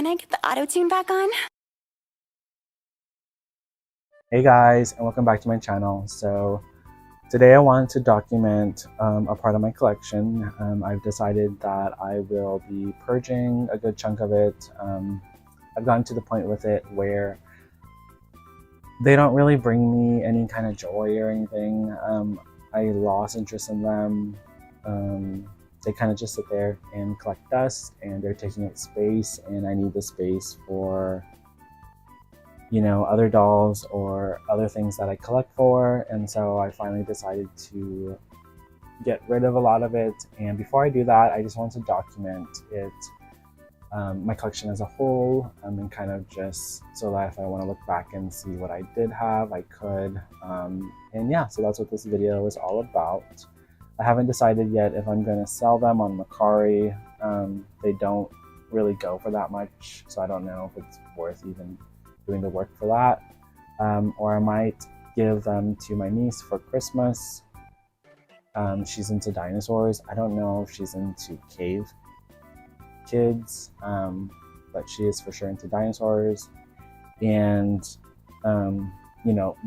Can I get the auto-tune back on? Hey guys, and welcome back to my channel. So today I wanted to document a part of my collection. I've decided that I will be purging a good chunk of it. I've gotten to the point with it where they don't really bring me any kind of joy or anything. I lost interest in them. They kind of just sit there and collect dust, and they're taking up space, and I need the space for, you know, other dolls or other things that I collect for. And so I finally decided to get rid of a lot of it. And before I do that, I just want to document it, my collection as a whole, and kind of just so that if I want to look back and see what I did have, I could. And yeah, so that's what this video is all about. I haven't decided yet if I'm going to sell them on Mercari. They don't really go for that much, so I don't know if it's worth even doing the work for that. Or I might give them to my niece for Christmas. She's into dinosaurs. I don't know if she's into cave kids, but she is for sure into dinosaurs. And you know,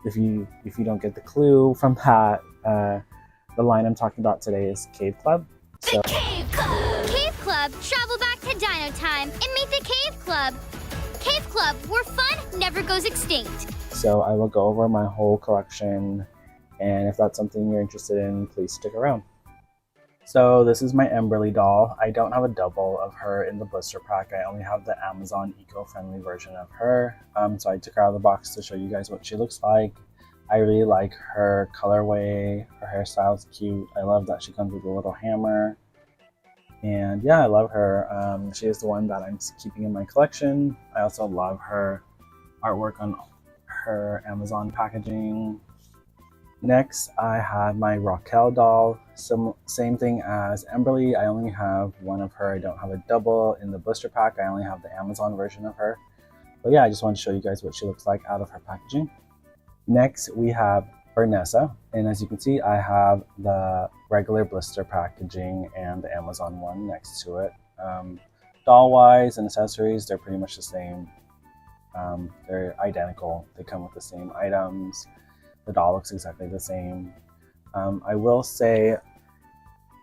if you don't get the clue from that, the line I'm talking about today is Cave Club. So the Cave Club! Cave Club, travel back to Dino time and meet the Cave Club. Cave Club, where fun never goes extinct. So I will go over my whole collection, and if that's something you're interested in, please stick around. So this is my Emberly doll. I don't have a double of her in the blister pack. I only have the Amazon eco-friendly version of her. So I took her out of the box to show you guys what she looks like. I really like her colorway. Her hairstyle is cute. I love that she comes with a little hammer. And yeah, I love her. She is the one that I'm keeping in my collection. I also love her artwork on her Amazon packaging. Next, I have my Rockin doll. Same thing as Emberly. I only have one of her. I don't have a double in the blister pack. I only have the Amazon version of her. But yeah, I just wanted to show you guys what she looks like out of her packaging. Next, we have Vanessa, and as you can see, I have the regular blister packaging and the Amazon one next to it. Doll-wise and accessories, they're pretty much the same. They're identical. They come with the same items. The doll looks exactly the same. I will say,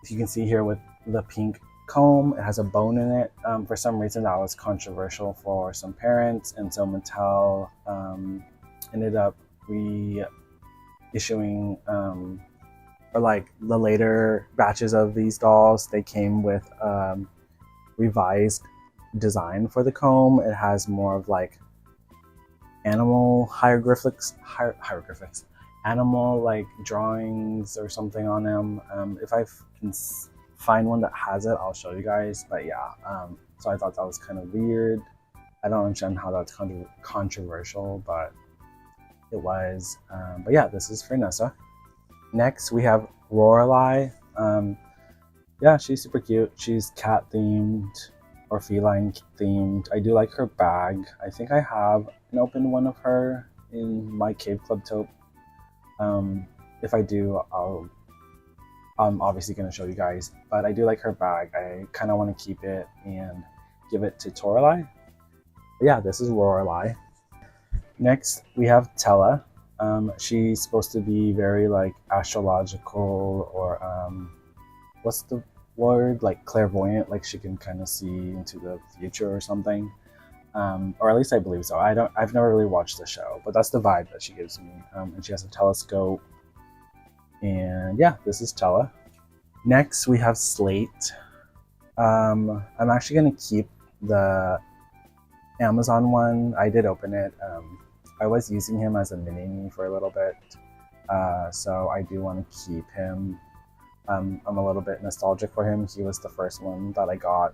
if you can see here with the pink comb, it has a bone in it. For some reason, that was controversial for some parents, and so Mattel ended up reissuing, or like the later batches of these dolls, they came with revised design for the comb. It has more of like animal hieroglyphics, animal like drawings or something on them. If I can find one that has it, I'll show you guys. But yeah, so I thought that was kind of weird. I don't understand how that's controversial, but it was. But yeah, this is Vanessa. Next, we have Lorelei. Yeah, she's super cute. She's cat themed or feline themed. I do like her bag. I think I have an open one of her in my Cave Club tote. If I do, I'm obviously going to show you guys. But I do like her bag. I kind of want to keep it and give it to Torelei. But yeah, this is Lorelei. Next, we have Tella. She's supposed to be very like astrological, or what's the word, like clairvoyant, like she can kind of see into the future or something, or at least I believe so. I've never really watched the show, but that's the vibe that she gives me. And she has a telescope, and yeah, this is Tella. Next, we have Slate. I'm actually going to keep the Amazon one. I did open it. I was using him as a mini-me for a little bit, so I do want to keep him. I'm a little bit nostalgic for him. He was the first one that I got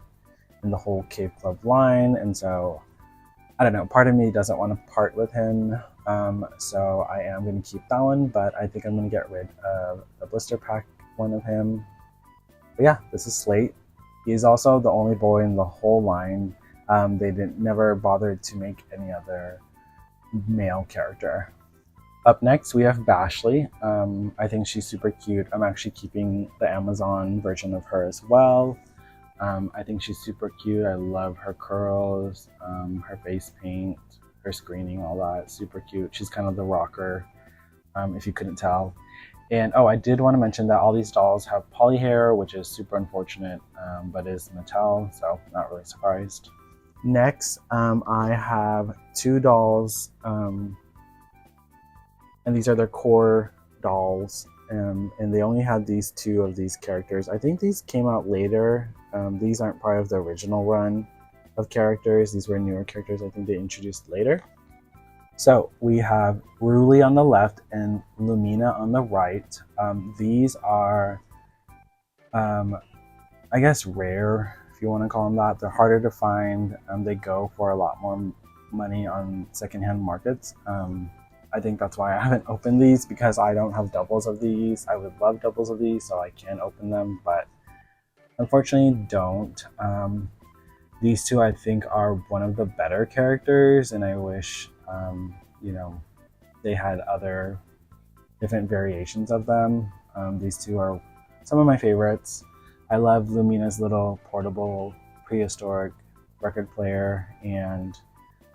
in the whole Cave Club line, and so I don't know, part of me doesn't want to part with him, so I am going to keep that one, but I think I'm going to get rid of the blister pack one of him. But yeah, this is Slate. He's also the only boy in the whole line. They never bothered to make any other male character. Up next, we have Bashley. I think she's super cute. I'm actually keeping the Amazon version of her as well. I think she's super cute. I love her curls, her face paint, her screening, all that. Super cute. She's kind of the rocker, if you couldn't tell. And oh, I did want to mention that all these dolls have poly hair, which is super unfortunate, but is Mattel, so not really surprised. Next, I have two dolls, and these are their core dolls, and they only had these two of these characters. I think these came out later. These aren't part of the original run of characters. These were newer characters I think they introduced later. So we have Ruli on the left and Lumina on the right. These are, I guess, rare, if you want to call them that. They're harder to find. They go for a lot more money on secondhand markets. I think that's why I haven't opened these, because I don't have doubles of these. I would love doubles of these, so I can open them, but unfortunately don't. These two I think are one of the better characters, and I wish you know, they had other different variations of them. These two are some of my favorites. I love Lumina's little portable prehistoric record player, and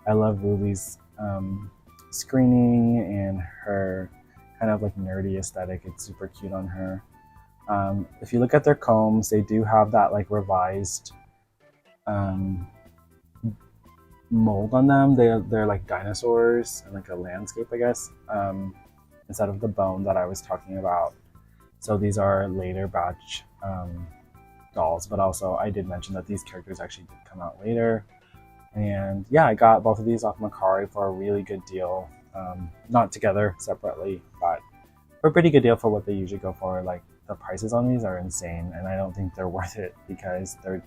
I love Ruby's screening and her kind of like nerdy aesthetic. It's super cute on her. If you look at their combs, they do have that like revised mold on them. They're like dinosaurs and like a landscape, I guess, instead of the bone that I was talking about. So these are later batch dolls, but also I did mention that these characters actually did come out later. And yeah, I got both of these off Mercari for a really good deal. Not together, separately, but for a pretty good deal for what they usually go for. Like, the prices on these are insane, and I don't think they're worth it, because there's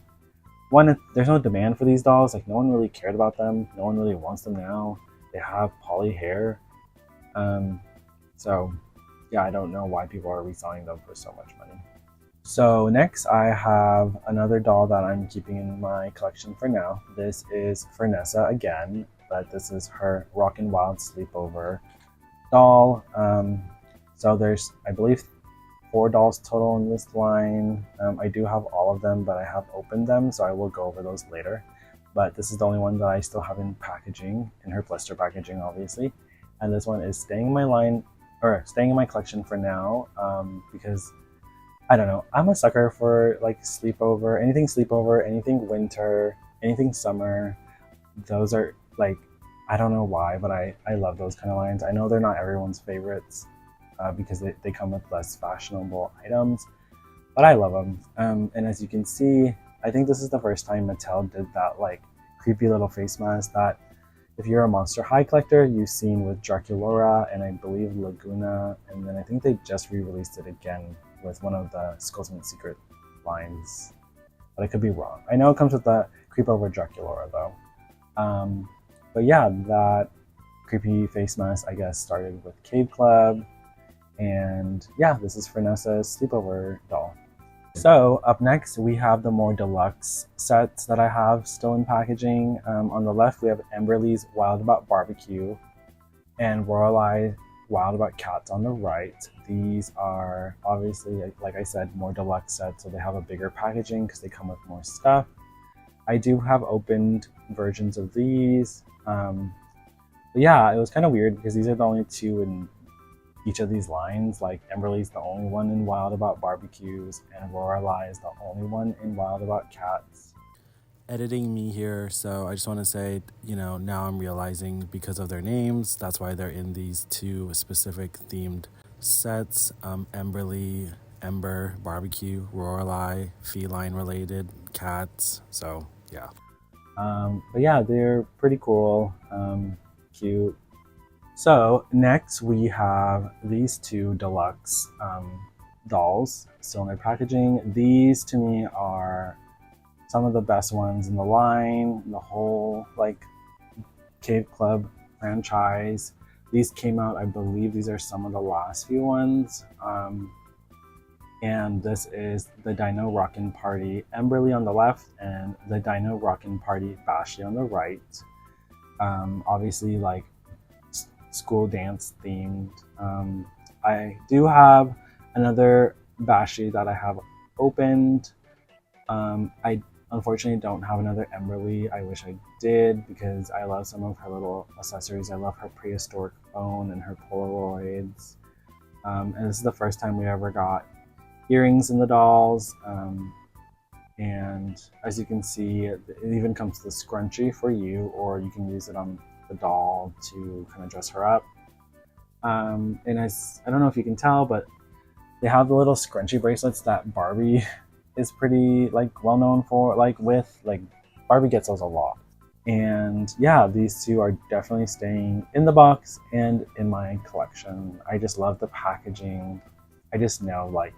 no demand for these dolls. Like, no one really cared about them. No one really wants them now. They have poly hair. So yeah, I don't know why people are reselling them for so much money. So next I have another doll that I'm keeping in my collection for now. This is Fernessa again, but this is her Rockin' Wild Sleepover doll. So there's, I believe, 4 dolls total in this line. I do have all of them, but I have opened them, so I will go over those later. But this is the only one that I still have in packaging, in her blister packaging, obviously. And this one is staying in my line, or staying in my collection for now, because I don't know, I'm a sucker for like sleepover, anything winter, anything summer. Those are like, I don't know why, but I love those kind of lines. I know they're not everyone's favorites, because they come with less fashionable items, but I love them. And as you can see, I think this is the first time Mattel did that like creepy little face mask that if you're a Monster High collector, you've seen with Draculaura and I believe Laguna, and then I think they just re-released it again with one of the Skullsmith Secret lines, but I could be wrong. I know it comes with the Creep Over Draculaura though. But yeah, that creepy face mask, I guess, started with Cave Club. And yeah, this is Fernessa's sleepover doll. So up next, we have the more deluxe sets that I have still in packaging. On the left, we have Emberly's Wild About Barbecue and Royal Eye Wild About Cats on the right. These are obviously, like I said, more deluxe sets, so they have a bigger packaging because they come with more stuff. I do have opened versions of these. But yeah, it was kind of weird because these are the only two in each of these lines. Like, Emberly's the only one in Wild About Barbecues, and Lorelai is the only one in Wild About Cats. Editing me here, so I just want to say, now I'm realizing because of their names, that's why they're in these two specific themed sets. Emberly, Ember, Barbecue, Lorelai, feline related, cats. So yeah. But yeah, they're pretty cool, cute. So next we have these two deluxe dolls still in their packaging. These to me are some of the best ones in the line, the whole like Cave Club franchise. These came out, I believe these are some of the last few ones. And this is the Dino Rockin' Party Emberly on the left and the Dino Rockin' Party Bashley on the right. Obviously like school dance themed. I do have another Bashley that I have opened. I unfortunately don't have another Emberly. I wish I did because I love some of her little accessories. I love her prehistoric phone and her Polaroids. And this is the first time we ever got earrings in the dolls. And as you can see, it even comes with a scrunchie for you, or you can use it on the doll to kind of dress her up. And I don't know if you can tell, but they have the little scrunchie bracelets that Barbie is pretty like well known for. Like Barbie gets those a lot. And yeah, these two are definitely staying in the box and in my collection. I just love the packaging. I just know like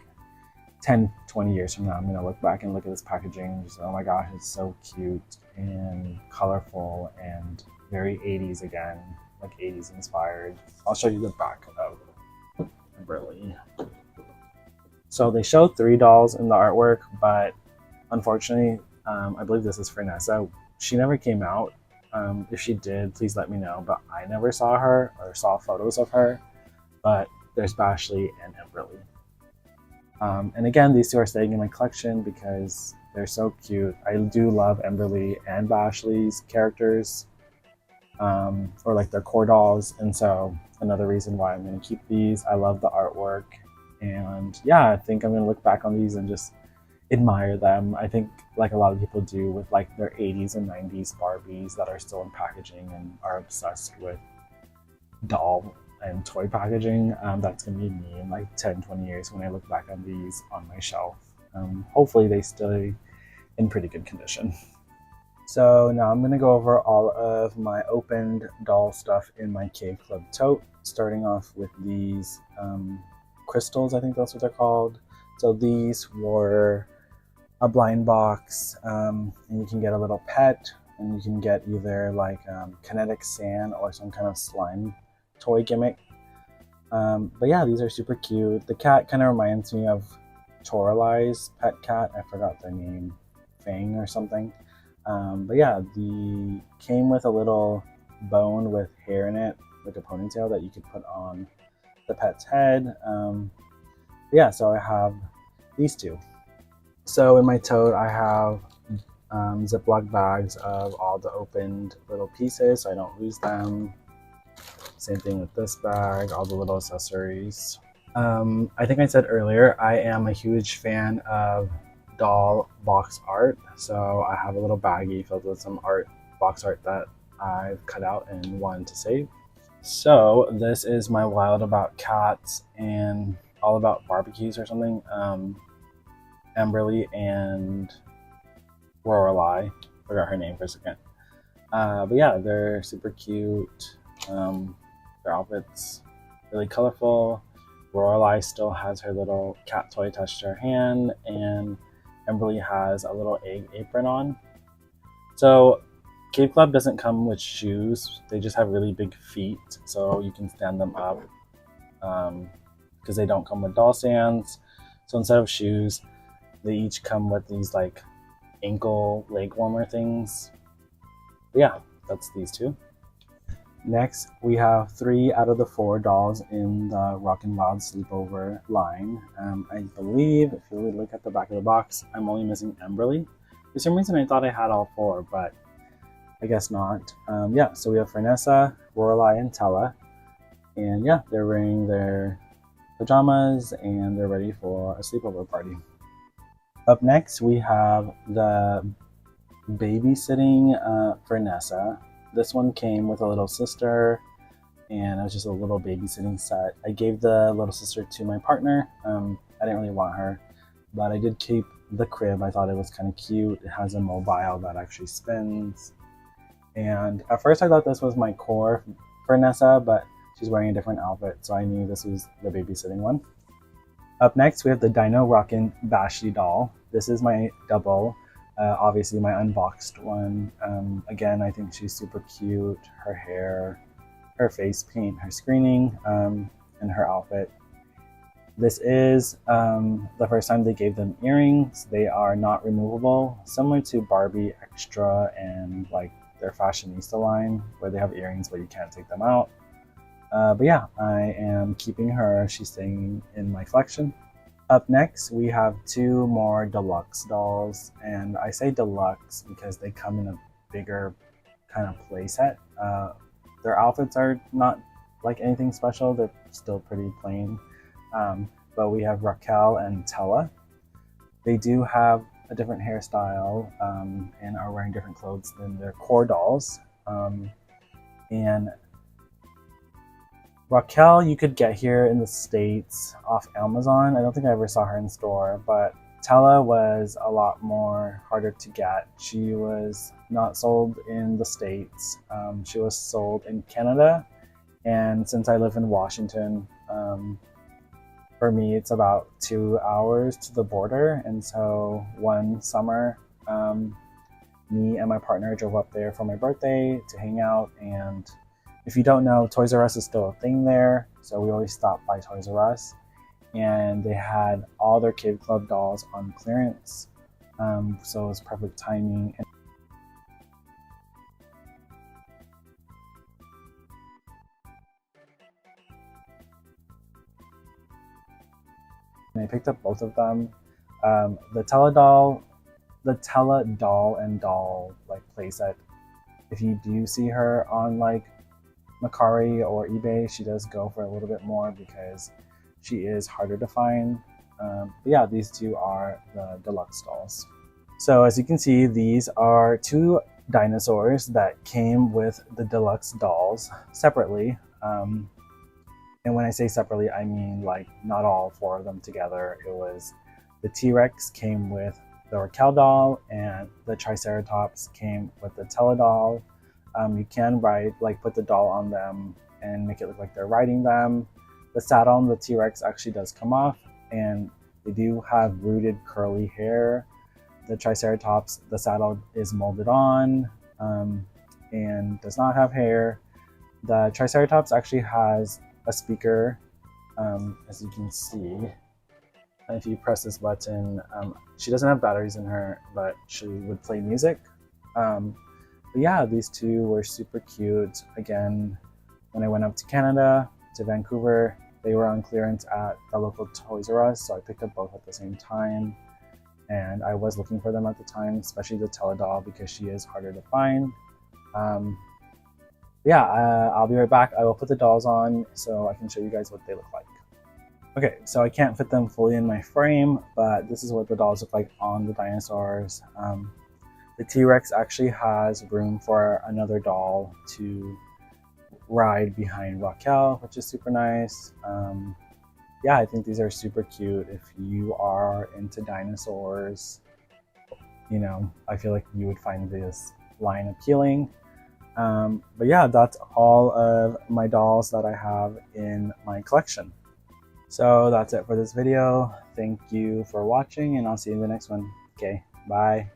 10, 20 years from now, I'm gonna look back and look at this packaging and just, oh my gosh, it's so cute and colorful and very 80s again, like 80s inspired. I'll show you the back of Kimberly. So they showed 3 dolls in the artwork, but unfortunately, I believe this is for Nessa. She never came out. If she did, please let me know, but I never saw her or saw photos of her. But there's Bashley and Kimberly. And again, these two are staying in my collection because they're so cute. I do love Emberly and Bashley's characters, or like their core dolls, and so another reason why I'm going to keep these. I love the artwork, and yeah, I think I'm going to look back on these and just admire them. I think like a lot of people do with like their 80s and 90s Barbies that are still in packaging and are obsessed with doll and toy packaging. That's gonna be me in like 10-20 years when I look back on these on my shelf. Hopefully they stay in pretty good condition. So now I'm gonna go over all of my opened doll stuff in my Cave Club tote, starting off with these crystals. I think that's what they're called. So these were a blind box, and you can get a little pet, and you can get either like kinetic sand or some kind of slime toy gimmick. But yeah, these are super cute. The cat kind of reminds me of Toralai's pet cat. I forgot their name, Fang or something. But yeah, the came with a little bone with hair in it, like a ponytail that you could put on the pet's head. Yeah, so I have these two. So in my tote, I have Ziploc bags of all the opened little pieces so I don't lose them. Same thing with this bag, all the little accessories. I think I said earlier, I am a huge fan of doll box art. So I have a little baggie filled with some box art that I've cut out and wanted to save. So this is my wild about cats and all about barbecues or something. Emberly and Lorelai, forgot her name for a second. But yeah, they're super cute. Their outfits really colorful. Lorelai still has her little cat toy attached to her hand, and Emberly has a little egg apron on. So Cave Club doesn't come with shoes. They just have really big feet, so you can stand them up because they don't come with doll stands. So instead of shoes, they each come with these like ankle leg warmer things. But yeah, that's these two. Next, we have 3 out of the 4 dolls in the Rockin' Wild Sleepover line. I believe, if you look at the back of the box, I'm only missing Emberly. For some reason, I thought I had all 4, but I guess not. Yeah, so we have Vanessa, Lorelai, and Tella. And yeah, they're wearing their pajamas and they're ready for a sleepover party. Up next, we have the babysitting for Nessa. This one came with a little sister, and it was just a little babysitting set. I gave the little sister to my partner. I didn't really want her, but I did keep the crib. I thought it was kind of cute. It has a mobile that actually spins. And at first I thought this was my core for Nessa, but she's wearing a different outfit, so I knew this was the babysitting one. Up next, we have the Dino Rockin' Bashley doll. This is my double. Obviously my unboxed one. Again, I think she's super cute. Her hair, her face paint, her screening, and her outfit. This is the first time they gave them earrings. They are not removable, similar to Barbie Extra and like their Fashionista line, where they have earrings but you can't take them out. But yeah, I am keeping her. She's staying in my collection. Up next, we have two more deluxe dolls, and I say deluxe because they come in a bigger kind of playset. Their outfits are not like anything special, they're still pretty plain. But we have Raquel and Tella. They do have a different hairstyle and are wearing different clothes than their core dolls. And Raquel, you could get here in the States off Amazon. I don't think I ever saw her in store, but Tella was a lot more harder to get. She was not sold in the States. She was sold in Canada. And since I live in Washington, for me, it's about 2 hours to the border. And so one summer, me and my partner drove up there for my birthday to hang out. And if you don't know, Toys R Us is still a thing there. So we always stop by Toys R Us. And they had all their Kid Club dolls on clearance. So it was perfect timing. And I picked up both of them. The Tella doll and doll like playset. If you do see her on like Mercari or eBay, she does go for a little bit more because she is harder to find. But yeah, these two are the deluxe dolls. So as you can see, these are two dinosaurs that came with the deluxe dolls separately. And when I say separately, I mean like not all four of them together. It was the T-Rex came with the Raquel doll, and the Triceratops came with the Tella doll. You can put the doll on them and make it look like they're riding them. The saddle on the T-Rex actually does come off, and they do have rooted curly hair. The Triceratops, the saddle is molded on and does not have hair. The Triceratops actually has a speaker, as you can see. If you press this button, she doesn't have batteries in her, but she would play music. But yeah, these two were super cute. Again, when I went up to Canada, to Vancouver, they were on clearance at the local Toys R Us, so I picked up both at the same time. And I was looking for them at the time, especially the Tella doll because she is harder to find. Yeah, I'll be right back. I will put the dolls on so I can show you guys what they look like. Okay, so I can't fit them fully in my frame, but this is what the dolls look like on the dinosaurs. The T-Rex actually has room for another doll to ride behind Raquel, which is super nice. Yeah, I think these are super cute. If you are into dinosaurs, you know, I feel like you would find this line appealing. But yeah, that's all of my dolls that I have in my collection. So that's it for this video. Thank you for watching, and I'll see you in the next one. Okay, bye.